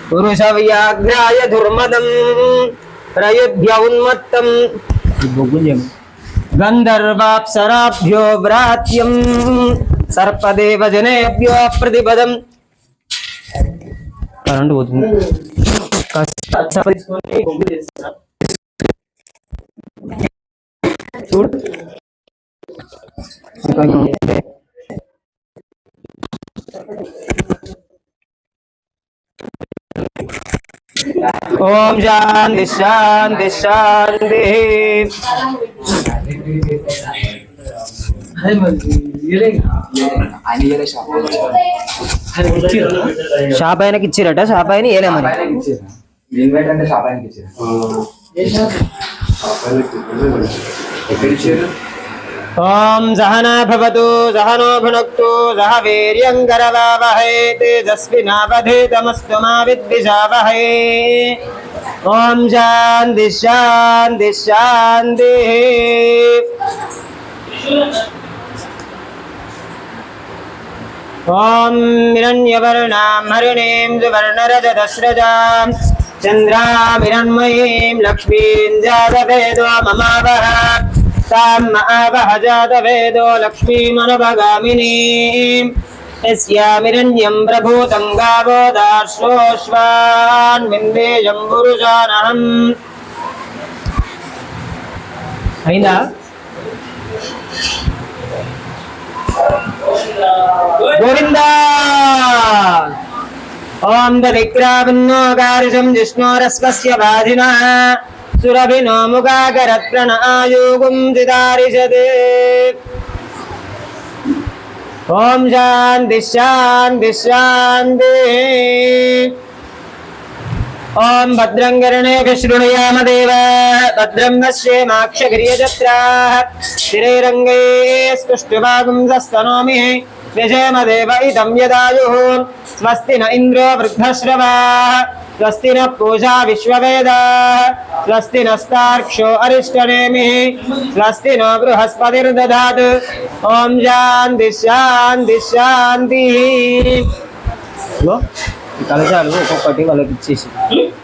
पुरुषव्याघ्राय दुर्मदं प्रयुध्य उन्मत्तं गन्धर्वाप्सराभ्यो व्रात्यं सर्पदेव जनेभ्यो प्रतिपदं ओम शांति शांति शांति। Shop ఆయనకి ఇచ్చిరట, shop ఆయన ఏలే మరి ఓం సహనా భవతు సహనో భునక్తు సహ వీర్యం కరవావహై తేజస్వినావధీతమస్తు మా విద్విషావహై। ఓం శాంతి శాంతి శాంతి। ఓం హిరణ్యవర్ణాం హరిణీం సువర్ణరజతస్రజాం చంద్రామిరణ్మయీం లక్ష్మీం జాతవేదో మమావహ तां महावह जातवेदो लक्ष्मीमनुपगामिनीं यस्यामिरण्यं प्रभूतं गावो दार्शोऽश्वान् विन्देयं पुरुषानहम्। अयिंदा गोविन्दा। ओं दधिक्रावन्नो गारिषं जिष्णोरस्वस्य बाधिनः सुरभिनो मुगाकरत्रण आयुगुं दिदारिषते। ओम शांति शांति शांति। ओम भद्रं कर्णेभिः शृणुयाम देवा भद्रं पश्येमाक्षभिर्यजत्राः स्थिरैरङ्गैः स्तुष्ट्वागुंसस्तनोमि व्यजेम देव इदं यदायुः। स्वस्ति न इन्द्रो वृद्धश्रवाः स्वस्ति न पूषा विश्ववेदाः स्वस्ति नस्तार्क्ष्यो अरिष्टनेमिः स्वस्ति नो बृहस्पतिर्दधातु। ओम शांति शांति शांति। కలశాలు ఒక్కొక్కటి వాళ్ళకి ఇచ్చేసి